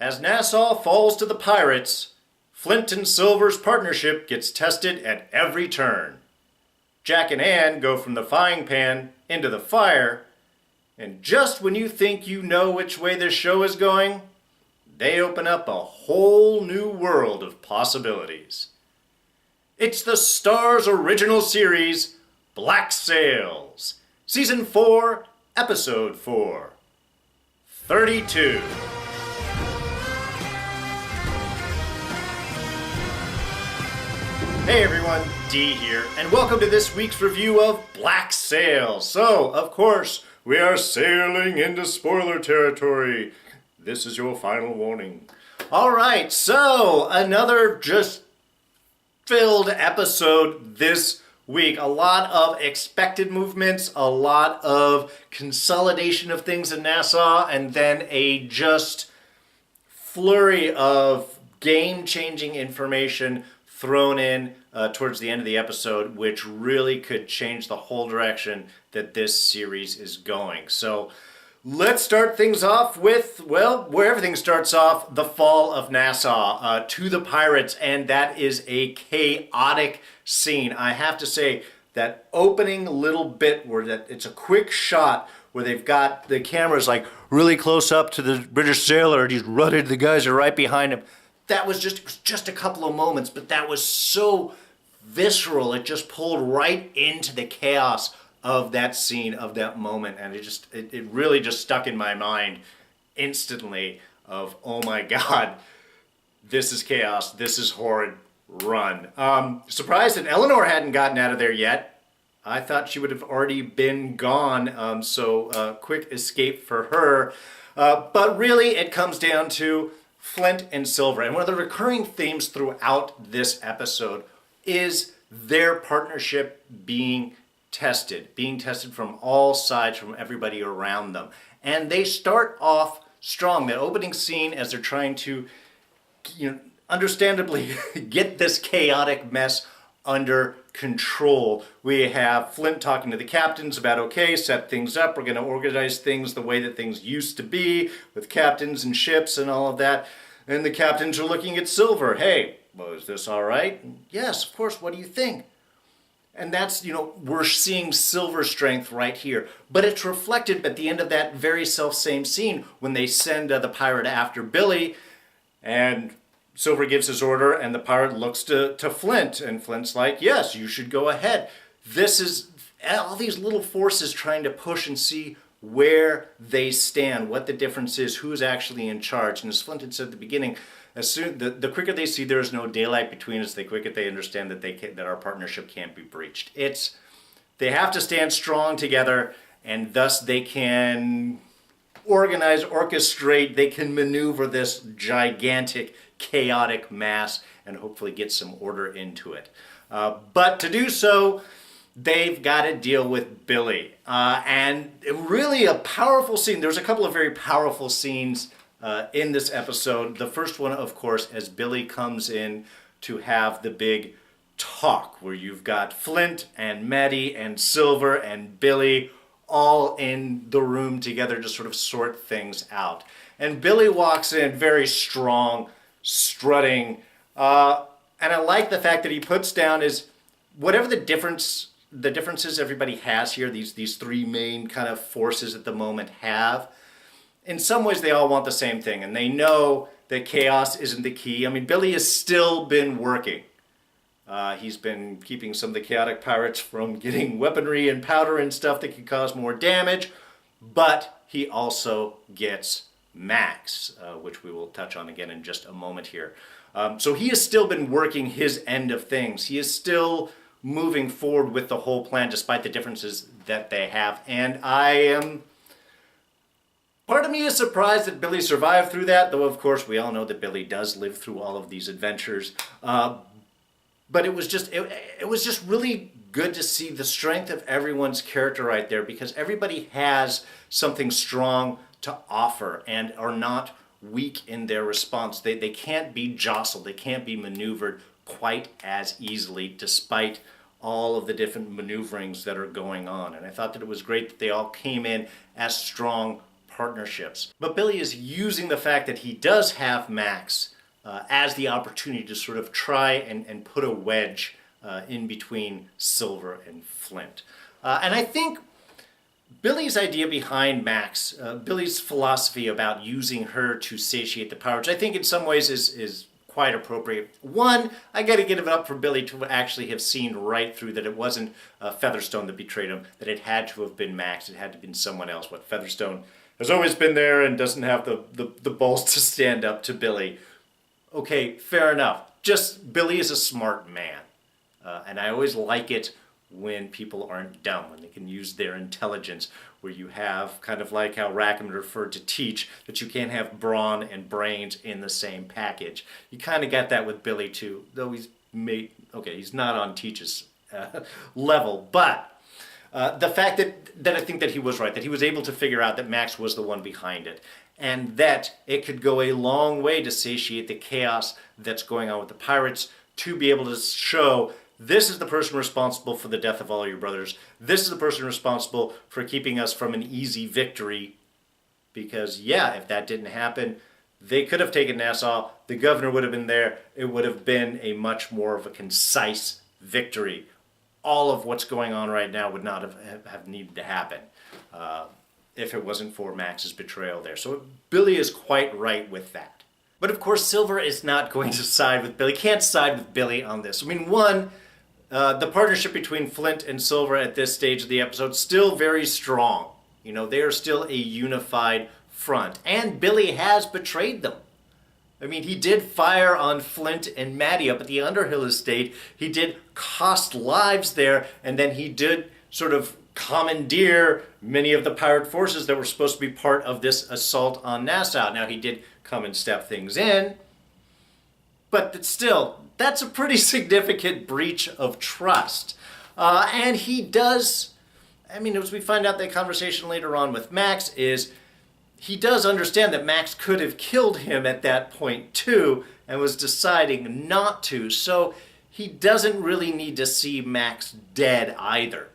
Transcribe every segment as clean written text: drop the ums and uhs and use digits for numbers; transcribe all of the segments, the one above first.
As Nassau falls to the pirates, Flint and Silver's partnership gets tested at every turn. Jack and Ann go from the frying pan into the fire, and just when you think you know which way this show is going, they open up a whole new world of possibilities. It's the STARZ original series, Black Sails, Season 4, Episode 4, 32. Hey everyone, D here, and welcome to this week's review of Black Sails. So, of course, we are sailing into spoiler territory. This is your final warning. Alright, so another just filled episode this week. A lot of expected movements, a lot of consolidation of things in Nassau, and then a just flurry of game-changing information thrown in towards the end of the episode, which really could change the whole direction that this series is going. So let's start things off with, well, where everything starts off, the fall of Nassau to the pirates, and that is a chaotic scene. I have to say, that opening little bit where that it's a quick shot where they've got the cameras like really close up to the British sailor and he's running, the guys are right behind him. That was just a couple of moments, but that was so visceral. It just pulled right into the chaos of that scene, of that moment, and it really just stuck in my mind instantly of, oh my God, this is chaos, this is horrid, run. Surprised that Eleanor hadn't gotten out of there yet. I thought she would have already been gone, so quick escape for her. But really it comes down to Flint and Silver. And one of the recurring themes throughout this episode is their partnership being tested from all sides, from everybody around them. And they start off strong. That opening scene, as they're trying to, understandably get this chaotic mess under control. We have Flint talking to the captains about, okay, set things up, we're going to organize things the way that things used to be, with captains and ships and all of that. And the captains are looking at Silver. Hey, well, is this all right? Yes, of course, what do you think? And that's, we're seeing Silver's strength right here. But it's reflected at the end of that very self-same scene when they send the pirate after Billy, and Silver gives his order, and the pirate looks to Flint, and Flint's like, yes, you should go ahead. This is all these little forces trying to push and see where they stand, what the difference is, who's actually in charge. And as Flint had said at the beginning, the quicker they see there is no daylight between us, the quicker they understand that our partnership can't be breached. They have to stand strong together, and thus they can organize, orchestrate, they can maneuver this gigantic, chaotic mass and hopefully get some order into it. But to do so, they've got to deal with Billy. And really a powerful scene. There's a couple of very powerful scenes in this episode. The first one, of course, as Billy comes in to have the big talk, where you've got Flint and Maddie and Silver and Billy all in the room together to sort of sort things out. And Billy walks in very strong, strutting, and I like the fact that he puts down is whatever the differences everybody has here, these three main kind of forces at the moment have, in some ways they all want the same thing, and they know that chaos isn't the key. I mean, Billy has still been working. He's been keeping some of the chaotic pirates from getting weaponry and powder and stuff that could cause more damage, but he also gets Max, which we will touch on again in just a moment here. So he has still been working his end of things. He is still moving forward with the whole plan despite the differences that they have. And part of me is surprised that Billy survived through that, though of course we all know that Billy does live through all of these adventures. But it was just really good to see the strength of everyone's character right there, because everybody has something strong to offer and are not weak in their response. They can't be jostled, they can't be maneuvered quite as easily despite all of the different maneuverings that are going on. And I thought that it was great that they all came in as strong partnerships. But Billy is using the fact that he does have Max as the opportunity to sort of try and put a wedge in between Silver and Flint. And I think Billy's idea behind Max, Billy's philosophy about using her to satiate the power, which I think in some ways is quite appropriate. One, I got to give it up for Billy to actually have seen right through that it wasn't Featherstone that betrayed him, that it had to have been Max, it had to have been someone else. What, Featherstone has always been there and doesn't have the balls to stand up to Billy. Okay, fair enough. Just Billy is a smart man. And I always like it when people aren't dumb, when they can use their intelligence, where you have, kind of like how Rackham referred to Teach, that you can't have brawn and brains in the same package. You kind of get that with Billy too, though he's not on Teach's level, but the fact that I think that he was right, that he was able to figure out that Max was the one behind it, and that it could go a long way to satiate the chaos that's going on with the pirates, to be able to show this is the person responsible for the death of all your brothers. This is the person responsible for keeping us from an easy victory. Because, yeah, if that didn't happen, they could have taken Nassau. The governor would have been there. It would have been a much more of a concise victory. All of what's going on right now would not have needed to happen if it wasn't for Max's betrayal there. So Billy is quite right with that. But, of course, Silver is not going to side with Billy. Can't side with Billy on this. I mean, one, the partnership between Flint and Silver at this stage of the episode still very strong. You know, they are still a unified front. And Billy has betrayed them. I mean, he did fire on Flint and Maddie up at the Underhill estate. He did cost lives there, and then he did sort of commandeer many of the pirate forces that were supposed to be part of this assault on Nassau. Now, he did come and step things in, but still, that's a pretty significant breach of trust. And he does, I mean, as we find out that conversation later on with Max, is he does understand that Max could have killed him at that point too, and was deciding not to, so he doesn't really need to see Max dead either.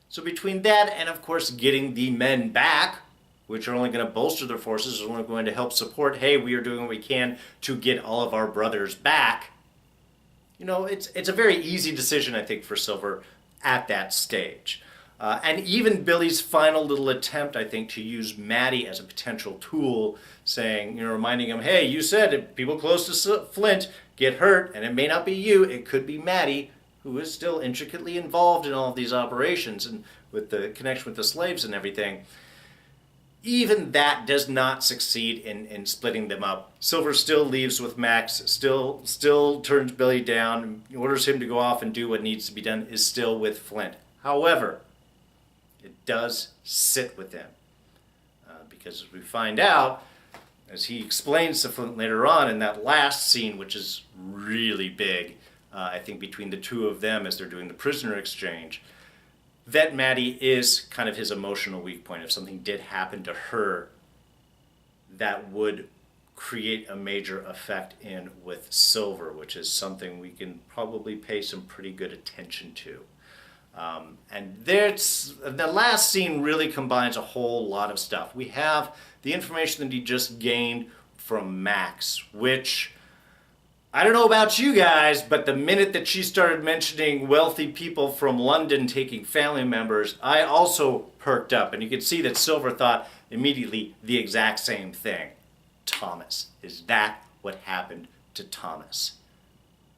So between that and, of course, getting the men back, which are only going to bolster their forces, are only going to help support, hey, we are doing what we can to get all of our brothers back. You know, it's a very easy decision, I think, for Silver at that stage. And even Billy's final little attempt, I think, to use Maddie as a potential tool, saying, you know, reminding him, hey, you said if people close to Flint get hurt, and it may not be you, it could be Maddie, who is still intricately involved in all of these operations and with the connection with the slaves and everything. Even that does not succeed in splitting them up. Silver still leaves with Max, still turns Billy down, orders him to go off and do what needs to be done, is still with Flint. However, it does sit with him. Because as we find out, as he explains to Flint later on in that last scene, which is really big, I think between the two of them as they're doing the prisoner exchange, that Maddie is kind of his emotional weak point. If something did happen to her, that would create a major effect in with Silver, which is something we can probably pay some pretty good attention to. And the last scene really combines a whole lot of stuff. We have the information that he just gained from Max, which, I don't know about you guys, but the minute that she started mentioning wealthy people from London taking family members, I also perked up. And you can see that Silver thought immediately the exact same thing. Thomas. Is that what happened to Thomas?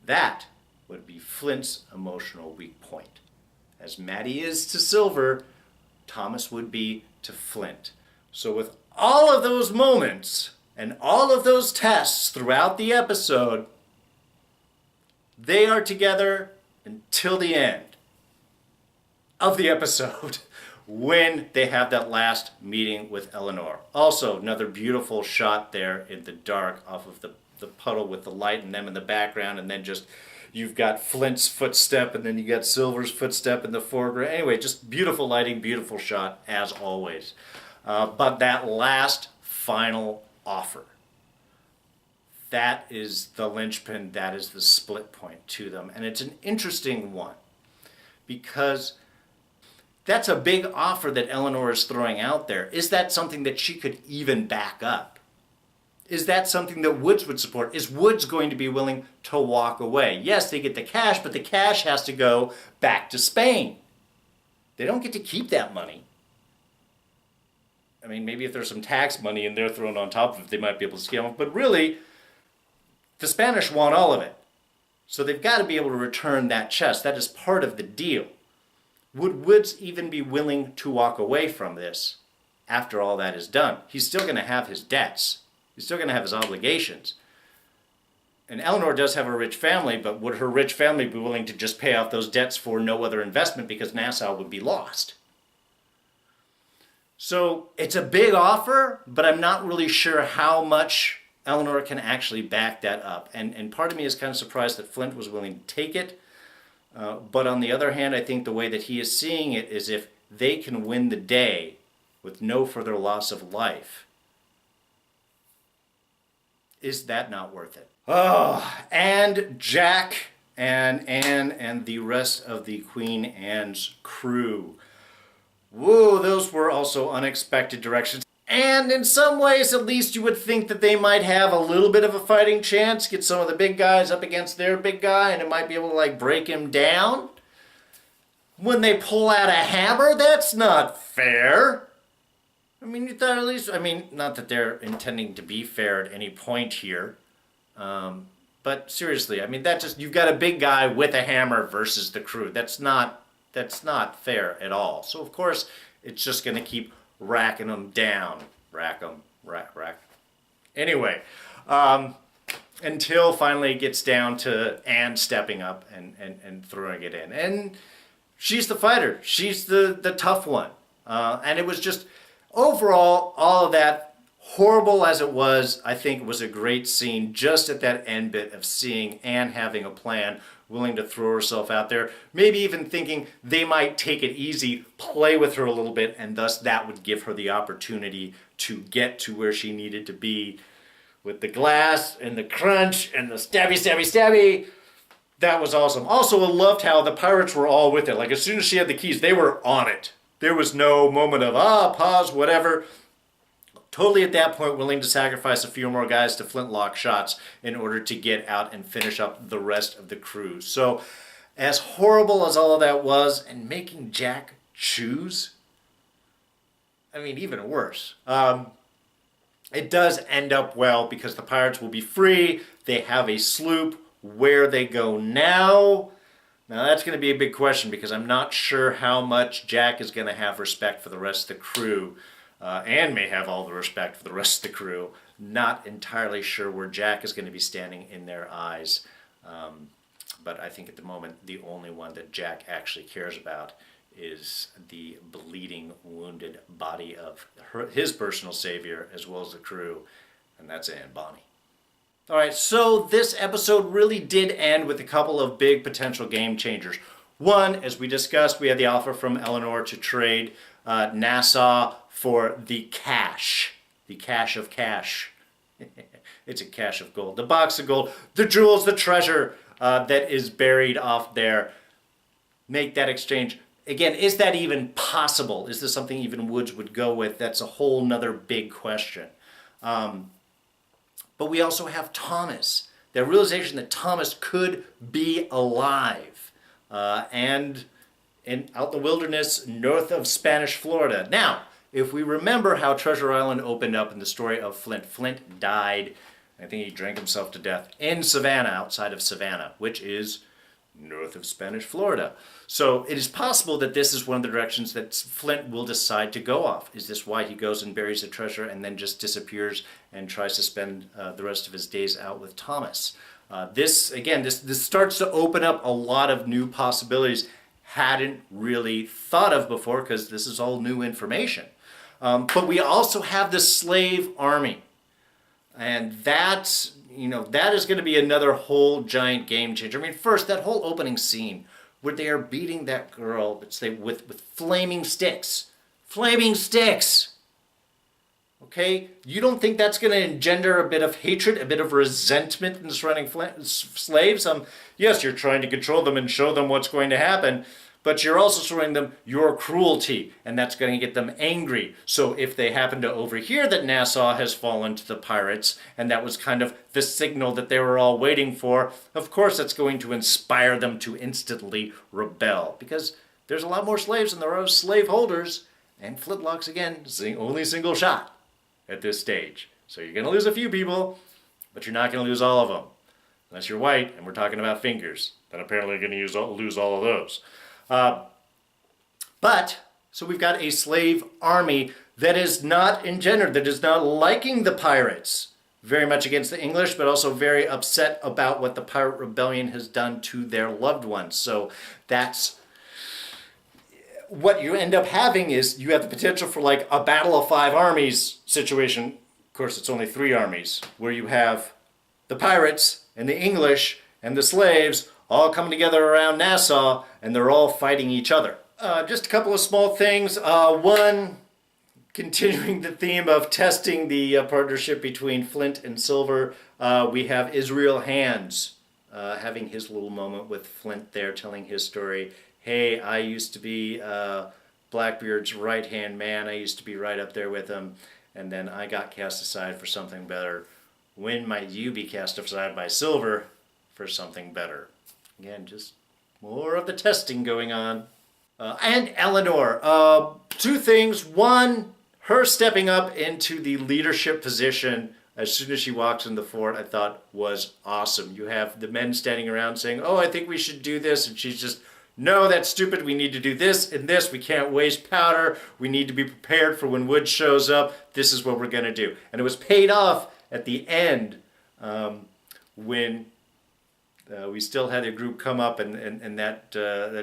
That would be Flint's emotional weak point. As Maddie is to Silver, Thomas would be to Flint. So with all of those moments and all of those tests throughout the episode, they are together until the end of the episode when they have that last meeting with Eleanor. Also, another beautiful shot there in the dark off of the puddle with the light and them in the background, and then just you've got Flint's footstep and then you got Silver's footstep in the foreground. Anyway, just beautiful lighting, beautiful shot as always. But that last final offer, that is the linchpin, that is the split point to them. And it's an interesting one because That's a big offer that Eleanor is throwing out there. Is that something that she could even back up? Is that something that Woods would support? Is Woods going to be willing to walk away? Yes, they get the cash, but the cash has to go back to Spain. They don't get to keep that money. I mean, maybe if there's some tax money in there thrown on top of it, they might be able to scale it. But really, the Spanish want all of it. So they've got to be able to return that chest. That is part of the deal. Would Woods even be willing to walk away from this after all that is done? He's still going to have his debts. He's still going to have his obligations. And Eleanor does have a rich family, but would her rich family be willing to just pay off those debts for no other investment because Nassau would be lost? So it's a big offer, but I'm not really sure how much Eleanor can actually back that up. And part of me is kind of surprised that Flint was willing to take it. But on the other hand, I think the way that he is seeing it is if they can win the day with no further loss of life, is that not worth it? Oh, and Jack and Anne and the rest of the Queen Anne's crew. Whoa, those were also unexpected directions. And in some ways, at least you would think that they might have a little bit of a fighting chance, get some of the big guys up against their big guy, and it might be able to, like, break him down. When they pull out a hammer, that's not fair. I mean, you thought at least, I mean, not that they're intending to be fair at any point here. But seriously, I mean, that just, you've got a big guy with a hammer versus the crew. That's not fair at all. So, of course, it's just going to keep racking them down. Rack. Anyway, until finally it gets down to Anne stepping up and throwing it in. And she's the fighter. She's the tough one. And it was just, overall, all of that, horrible as it was, I think it was a great scene just at that end bit of seeing Anne having a plan, willing to throw herself out there, maybe even thinking they might take it easy, play with her a little bit, and thus that would give her the opportunity to get to where she needed to be with the glass and the crunch and the stabby. That was awesome. Also, I loved how the pirates were all with it. Like, as soon as she had the keys, they were on it. There was no moment of, pause, whatever. Totally at that point willing to sacrifice a few more guys to flintlock shots in order to get out and finish up the rest of the crew. So as horrible as all of that was, and making Jack choose, I mean, even worse. It does end up well because the pirates will be free. They have a sloop. Where they go now? Now that's going to be a big question because I'm not sure how much Jack is going to have respect for the rest of the crew. Anne may have all the respect for the rest of the crew. Not entirely sure where Jack is going to be standing in their eyes. But I think at the moment the only one that Jack actually cares about is the bleeding, wounded body of his personal savior as well as the crew, and that's Anne Bonny. All right, so this episode really did end with a couple of big potential game changers. One, as we discussed, we had the offer from Eleanor to trade Nassau for the cash of cash. It's a cache of gold, the box of gold, the jewels, the treasure that is buried off there. Make that exchange. Again, is that even possible? Is this something even Woods would go with? That's a whole nother big question. But we also have Thomas. The realization that Thomas could be alive and out in the wilderness north of Spanish Florida. Now, if we remember how Treasure Island opened up in the story of Flint, Flint died, I think he drank himself to death, in Savannah, outside of Savannah, which is north of Spanish Florida. So it is possible that this is one of the directions that Flint will decide to go off. Is this why he goes and buries the treasure and then just disappears and tries to spend the rest of his days out with Thomas? This starts to open up a lot of new possibilities hadn't really thought of before because this is all new information. But we also have the slave army. And that is going to be another whole giant game changer. I mean, first, that whole opening scene where they are beating that girl with flaming sticks. Flaming sticks! Okay? You don't think that's going to engender a bit of hatred, a bit of resentment in the surrounding slaves? Yes, you're trying to control them and show them what's going to happen. but you're also showing them your cruelty, and that's going to get them angry. So if they happen to overhear that Nassau has fallen to the pirates, and that was kind of the signal that they were all waiting for, of course that's going to inspire them to instantly rebel, because there's a lot more slaves than there are slave holders, and flintlocks, again, only single shot at this stage. So you're going to lose a few people, but you're not going to lose all of them. Unless you're white, and we're talking about fingers. Then apparently you're going to lose all of those. So we've got a slave army that is not engendered, that is not liking the pirates. Very much against the English, but also very upset about what the pirate rebellion has done to their loved ones. So that's what you end up having, is you have the potential for like a battle of 5 armies situation. Of course, it's only 3 armies, where you have the pirates and the English and the slaves all coming together around Nassau, and they're all fighting each other. Just a couple of small things. One, continuing the theme of testing the partnership between Flint and Silver, we have Israel Hands having his little moment with Flint there, telling his story. Hey, I used to be Blackbeard's right-hand man. I used to be right up there with him, and then I got cast aside for something better. When might you be cast aside by Silver for something better? Again, just more of the testing going on. And Eleanor. 2 things. One, her stepping up into the leadership position as soon as she walks in the fort, I thought was awesome. You have the men standing around saying, oh, I think we should do this. And she's just, no, that's stupid. We need to do this and this. We can't waste powder. We need to be prepared for when Wood shows up. This is what we're going to do. And it was paid off at the end when we still had a group come up and that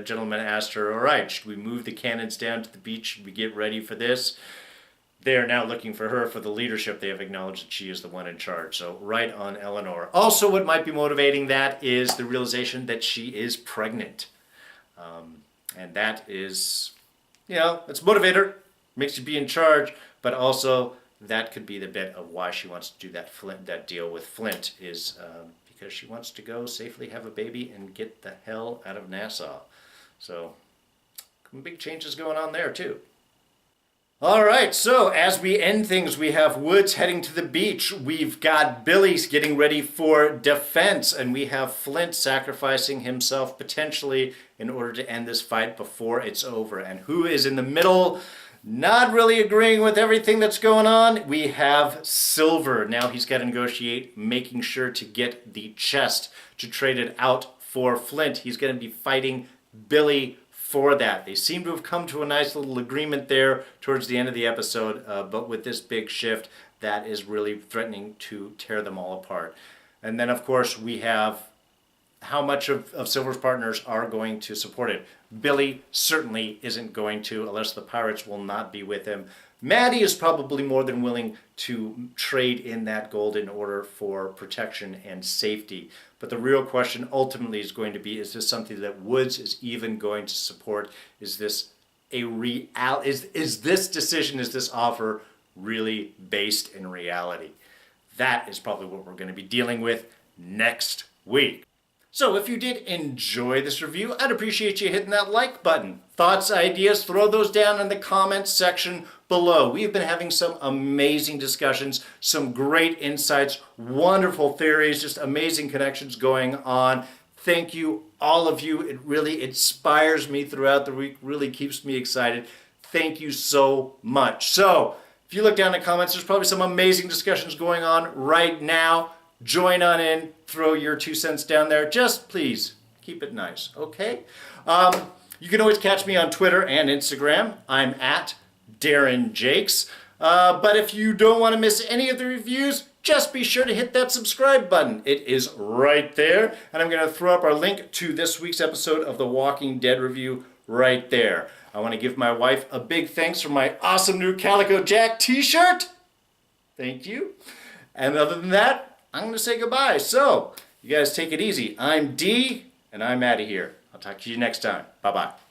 gentleman asked her, all right, should we move the cannons down to the beach? Should we get ready for this? They are now looking for her for the leadership. They have acknowledged that she is the one in charge. So right on Eleanor. Also, what might be motivating that is the realization that she is pregnant. And that is, it's motivator, makes you be in charge, but also that could be the bit of why she wants to do that deal with Flint, is because she wants to go safely have a baby and get the hell out of Nassau. So some big changes going on there too. All right, so as we end things, we have Woods heading to the beach. We've got Billy getting ready for defense, and we have Flint sacrificing himself potentially in order to end this fight before it's over. And who is in the middle, not really agreeing with everything that's going on? We have Silver. Now he's got to negotiate, making sure to get the chest to trade it out for Flint. He's going to be fighting Billy for that. They seem to have come to a nice little agreement there towards the end of the episode, but with this big shift, that is really threatening to tear them all apart. And then, of course, we have how much of Silver's partners are going to support it. Billy certainly isn't going to, unless the pirates will not be with him. Maddie is probably more than willing to trade in that gold in order for protection and safety. But the real question ultimately is going to be, is this something that Woods is even going to support? Is this is this decision, is this offer really based in reality? That is probably what we're going to be dealing with next week. So if you did enjoy this review, I'd appreciate you hitting that like button. Thoughts, ideas, throw those down in the comments section below. We've been having some amazing discussions, some great insights, wonderful theories, just amazing connections going on. Thank you, all of you. It really inspires me throughout the week, really keeps me excited. Thank you so much. So if you look down in the comments, there's probably some amazing discussions going on right now. Join on in, throw your 2 cents down there. Just please keep it nice, okay? You can always catch me on Twitter and Instagram. I'm at Darren Jakes. But if you don't want to miss any of the reviews, just be sure to hit that subscribe button. It is right there. And I'm going to throw up our link to this week's episode of The Walking Dead review right there. I want to give my wife a big thanks for my awesome new Calico Jack t-shirt. Thank you. And other than that, I'm going to say goodbye. So, you guys take it easy. I'm D, and I'm out of here. I'll talk to you next time. Bye-bye.